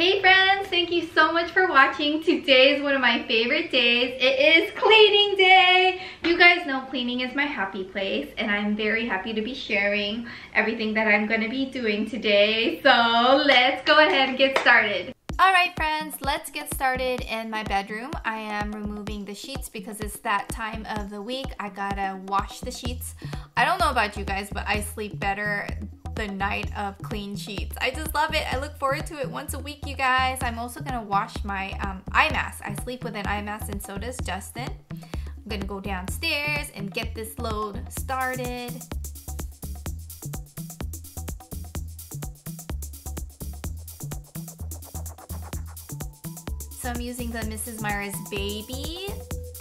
Hey friends, thank you so much for watching. Today is one of my favorite days. It is cleaning day. You guys know cleaning is my happy place, and I'm very happy to be sharing everything that I'm going to be doing today. So let's go ahead and get started. Alright friends, let's get started in my bedroom. I am removing the sheets because it's that time of the week. I gotta wash the sheets. I don't know about you guys, but I sleep better the night of clean sheets. I just love it. I look forward to it once a week, you guys. I'm also gonna wash my eye mask. I sleep with an eye mask, and so does Justin. I'm gonna go downstairs and get this load started. So I'm using the Mrs. Meyer's Baby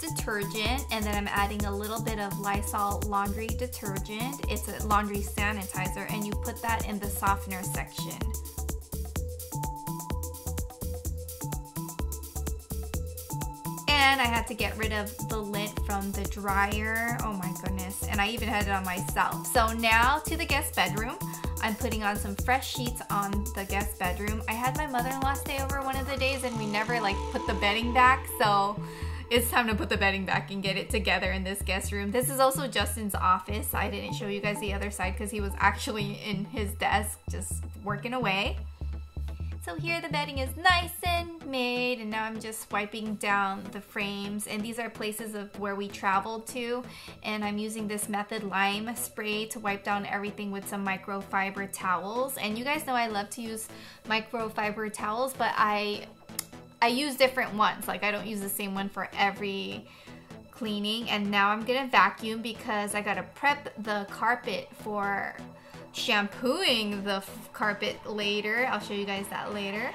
detergent, and then I'm adding a little bit of Lysol laundry detergent. It's a laundry sanitizer, and you put that in the softener section. And I had to get rid of the lint from the dryer. Oh my goodness. And I even had it on myself. So now to the guest bedroom. I'm putting on some fresh sheets on the guest bedroom. I had my mother-in-law stay over one of the days, and we never put the bedding back. So it's time to put the bedding back and get it together in this guest room. This is also Justin's office. I didn't show you guys the other side because he was actually in his desk just working away. So here the bedding is nice and made, and now I'm just wiping down the frames, and these are places of where we traveled to, and I'm using this Method Lime spray to wipe down everything with some microfiber towels. And you guys know I love to use microfiber towels, but I use different ones. I don't use the same one for every cleaning. And now I'm gonna vacuum because I gotta prep the carpet for shampooing the carpet later. I'll show you guys that later.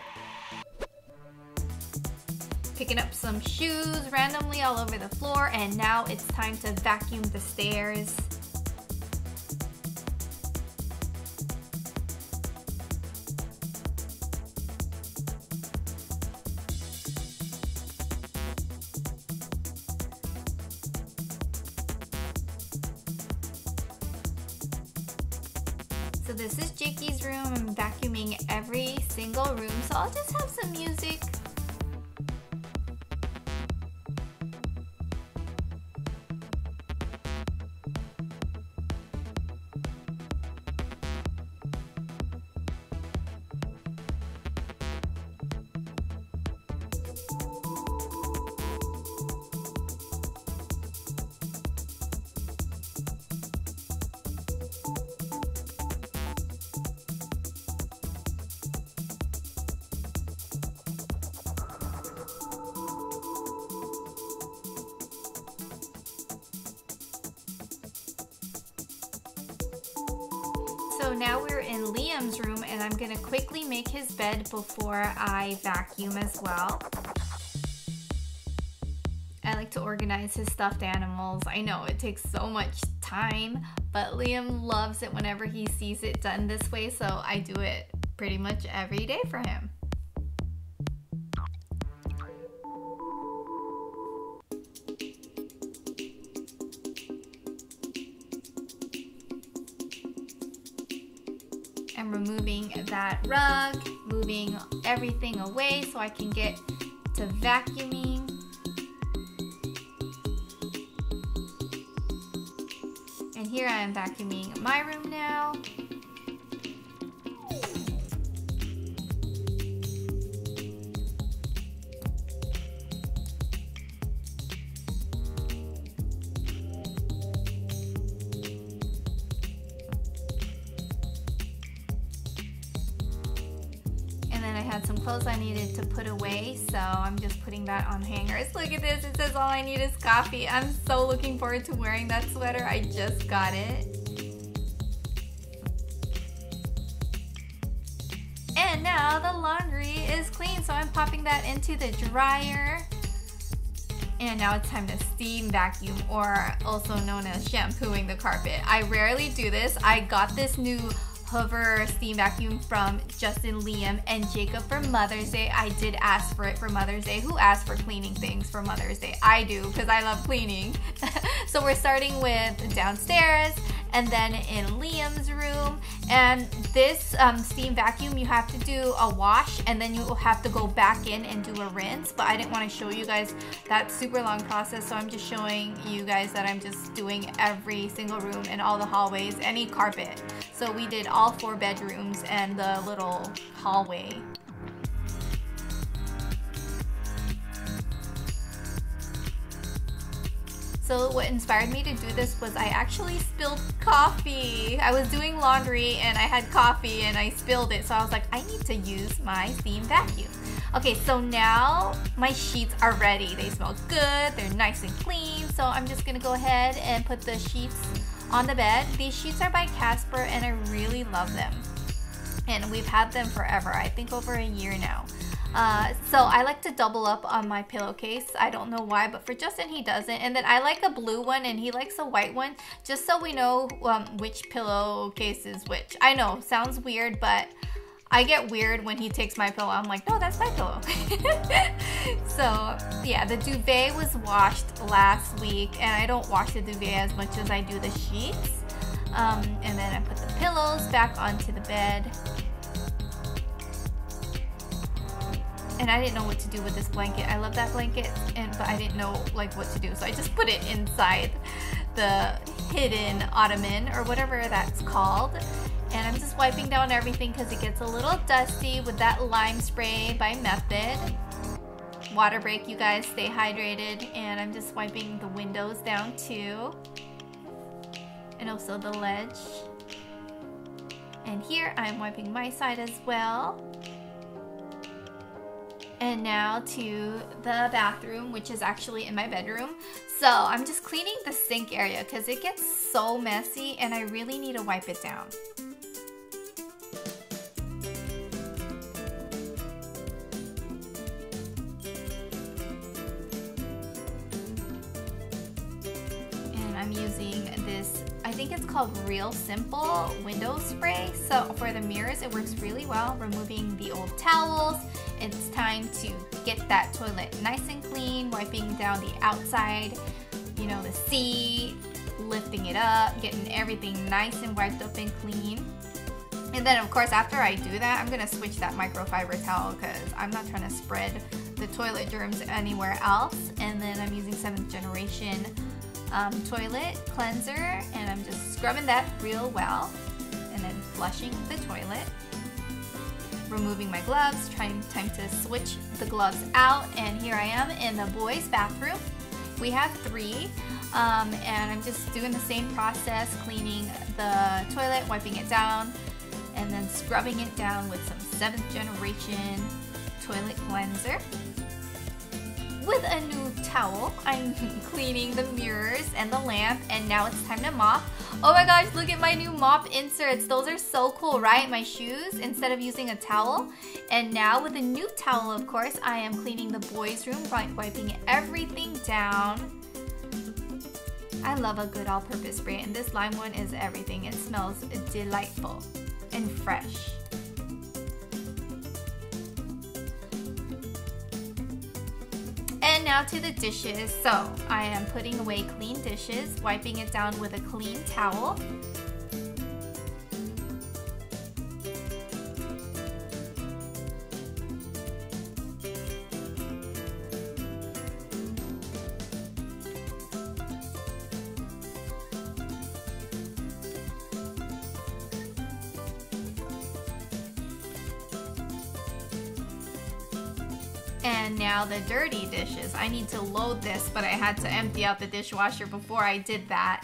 Picking up some shoes randomly all over the floor, and now it's time to vacuum the stairs. So this is Jakey's room. I'm vacuuming every single room, so I'll just have some music. So now we're in Liam's room, and I'm gonna quickly make his bed before I vacuum as well. I like to organize his stuffed animals. I know it takes so much time, but Liam loves it whenever he sees it done this way, so I do it pretty much every day for him. I'm removing that rug, moving everything away so I can get to vacuuming. And here I am vacuuming my room now. I had some clothes I needed to put away, so I'm just putting that on hangers. Look at this, it says all I need is coffee. I'm so looking forward to wearing that sweater. I just got it. And now the laundry is clean, so I'm popping that into the dryer. And now it's time to steam vacuum, or also known as shampooing the carpet. I rarely do this. I got this new Hoover steam vacuum from Justin, Liam, and Jacob for Mother's Day. I did ask for it for Mother's Day. Who asked for cleaning things for Mother's Day? I do, because I love cleaning. So we're starting with downstairs, and then in Liam's room. And this steam vacuum, you have to do a wash and then you will have to go back in and do a rinse, but I didn't want to show you guys that super long process, so I'm just showing you guys that I'm just doing every single room and all the hallways, any carpet. So we did all 4 bedrooms and the little hallway. So what inspired me to do this was I actually spilled coffee. I was doing laundry and I had coffee and I spilled it. So I was like, I need to use my steam vacuum. Okay, so now my sheets are ready. They smell good, they're nice and clean. So I'm just gonna go ahead and put the sheets on the bed. These sheets are by Casper and I really love them. And we've had them forever, I think over a year now. So I like to double up on my pillowcase. I don't know why, but for Justin he doesn't. And then I like a blue one and he likes a white one, just so we know which pillowcase is which. I know, sounds weird, but I get weird when he takes my pillow. I'm like, no, that's my pillow. So yeah, the duvet was washed last week and I don't wash the duvet as much as I do the sheets. And then I put the pillows back onto the bed. And I didn't know what to do with this blanket. I love that blanket, but I didn't know like what to do. So I just put it inside the hidden Ottoman or whatever that's called. And I'm just wiping down everything because it gets a little dusty with that lime spray by Method. Water break, you guys, stay hydrated. And I'm just wiping the windows down too. And also the ledge. And here I'm wiping my side as well. And now to the bathroom, which is actually in my bedroom. So I'm just cleaning the sink area because it gets so messy and I really need to wipe it down. And I'm using this, I think it's called Real Simple window spray. So for the mirrors, it works really well, removing the old towels. It's time to get that toilet nice and clean, wiping down the outside, you know, the seat, lifting it up, getting everything nice and wiped up and clean. And then of course after I do that, I'm gonna switch that microfiber towel because I'm not trying to spread the toilet germs anywhere else. And then I'm using 7th generation toilet cleanser and I'm just scrubbing that real well and then flushing the toilet. Removing my gloves, time to switch the gloves out, and here I am in the boys' bathroom. We have 3, and I'm just doing the same process, cleaning the toilet, wiping it down, and then scrubbing it down with some 7th generation toilet cleanser. With a new towel, I'm cleaning the mirrors and the lamp, and now it's time to mop. Oh my gosh, look at my new mop inserts. Those are so cool, right? My shoes, instead of using a towel. And now with a new towel, of course, I am cleaning the boys' room, wiping everything down. I love a good all-purpose spray, and this lime one is everything. It smells delightful and fresh. And now to the dishes. So I am putting away clean dishes, wiping it down with a clean towel. And now the dirty dishes. I need to load this, but I had to empty out the dishwasher before I did that.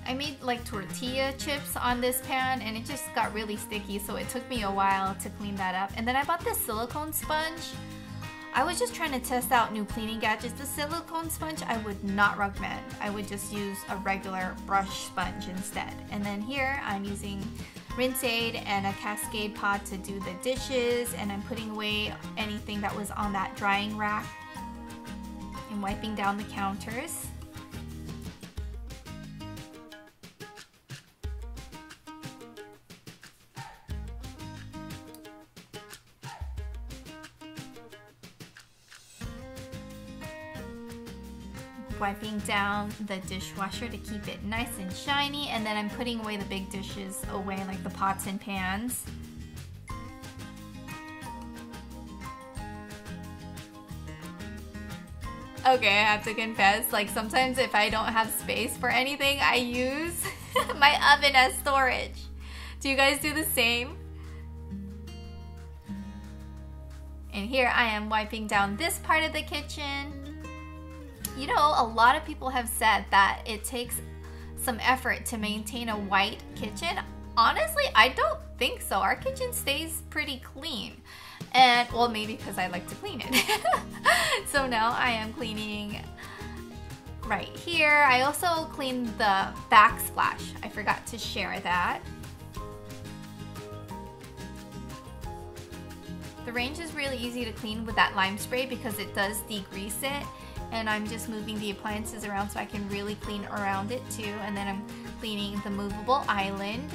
I made like tortilla chips on this pan and it just got really sticky, so it took me a while to clean that up. And then I bought this silicone sponge. I was just trying to test out new cleaning gadgets. The silicone sponge I would not recommend. I would just use a regular brush sponge instead. And then here I'm using rinse aid and a cascade pot to do the dishes, and I'm putting away anything that was on that drying rack and wiping down the counters. wiping down the dishwasher to keep it nice and shiny, and then I'm putting away the big dishes away, like the pots and pans. Okay, I have to confess, like sometimes if I don't have space for anything, I use my oven as storage. Do you guys do the same? And here I am wiping down this part of the kitchen. You know, a lot of people have said that it takes some effort to maintain a white kitchen. Honestly, I don't think so. Our kitchen stays pretty clean. And, well, maybe because I like to clean it. So now I am cleaning right here. I also cleaned the backsplash. I forgot to share that. The range is really easy to clean with that lime spray because it does degrease it. And I'm just moving the appliances around so I can really clean around it too. And then I'm cleaning the movable island.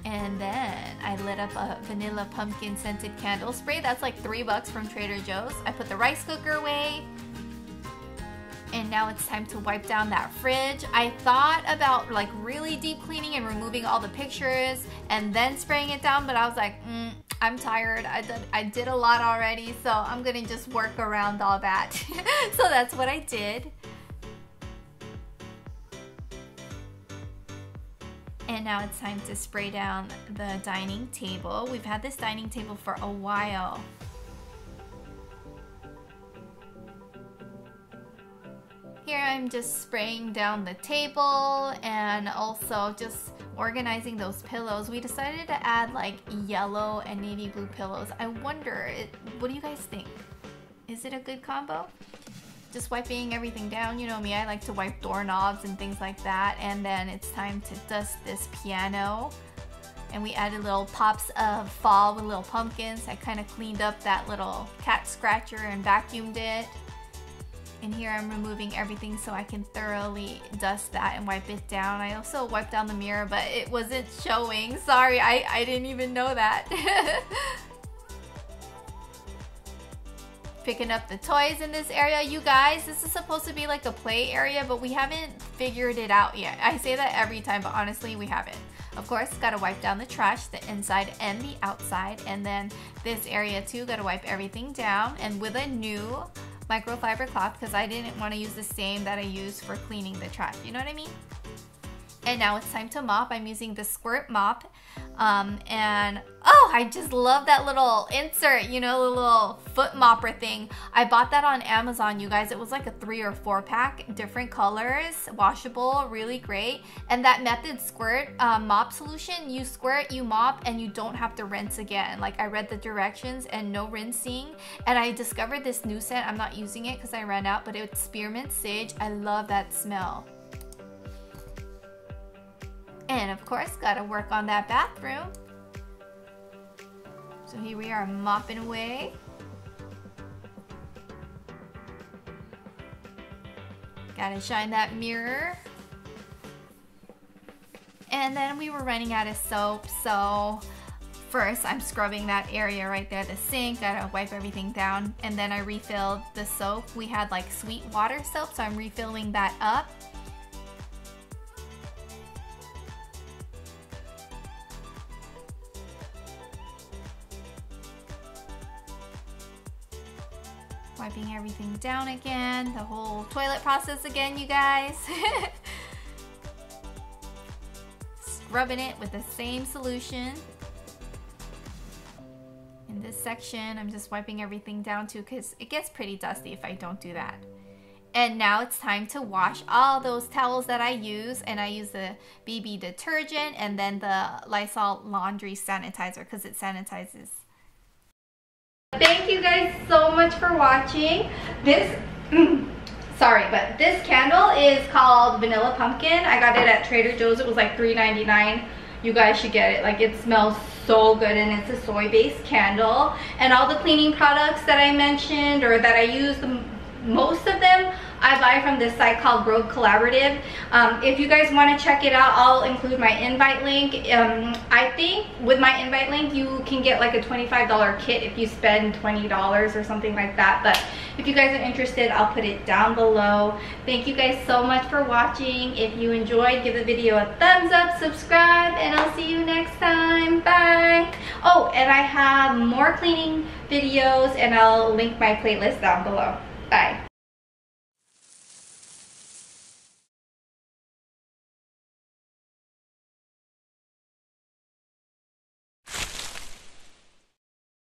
And then I lit up a vanilla pumpkin scented candle spray. That's like $3 from Trader Joe's. I put the rice cooker away. And now it's time to wipe down that fridge. I thought about like really deep cleaning and removing all the pictures and then spraying it down, but I was like, I'm tired. I did a lot already, so I'm gonna just work around all that. So that's what I did. And now it's time to spray down the dining table. We've had this dining table for a while. Here I'm just spraying down the table and also just organizing those pillows. We decided to add like yellow and navy blue pillows. I wonder, what do you guys think? Is it a good combo? Just wiping everything down. You know me, I like to wipe doorknobs and things like that. And then it's time to dust this piano. And we added little pops of fall with little pumpkins. I kind of cleaned up that little cat scratcher and vacuumed it. And here I'm removing everything so I can thoroughly dust that and wipe it down. I also wiped down the mirror, but it wasn't showing. Sorry, I didn't even know that. Picking up the toys in this area. You guys, this is supposed to be like a play area, but we haven't figured it out yet. I say that every time, but honestly, we haven't. Of course, gotta wipe down the trash, the inside and the outside. And then this area too, gotta wipe everything down. And with a new microfiber cloth, because I didn't want to use the same that I used for cleaning the trash. You know what I mean? And now it's time to mop. I'm using the squirt mop. And oh, I just love that little insert, you know, the little foot mopper thing. I bought that on Amazon, you guys. It was like a 3 or 4 pack, different colors, washable, really great. And that Method Squirt mop solution, you squirt, you mop, and you don't have to rinse again. Like, I read the directions and no rinsing. And I discovered this new scent. I'm not using it because I ran out, but it's spearmint sage. I love that smell. And of course, gotta work on that bathroom. So here we are mopping away. Gotta shine that mirror. And then we were running out of soap, so first I'm scrubbing that area right there, the sink. Gotta wipe everything down. And then I refilled the soap. We had like sweet water soap, so I'm refilling that up. Wiping everything down again, the whole toilet process again, you guys. Scrubbing it with the same solution. In this section, I'm just wiping everything down too because it gets pretty dusty if I don't do that. And now it's time to wash all those towels that I use, and I use the BB detergent and then the Lysol laundry sanitizer because it sanitizes. Thank you guys so much for watching. This, sorry, but this candle is called Vanilla Pumpkin. I got it at Trader Joe's. It was like $3.99. You guys should get it. Like, it smells so good, and it's a soy-based candle. And all the cleaning products that I mentioned or that I use, most of them I buy from this site called Rogue Collaborative. If you guys want to check it out, I'll include my invite link. I think with my invite link you can get like a $25 kit if you spend $20 or something like that. But If you guys are interested, I'll put it down below. Thank you guys so much for watching. If you enjoyed, give the video a thumbs up, subscribe, and I'll see you next time. Bye. Oh, and I have more cleaning videos, and I'll link my playlist down below. Bye.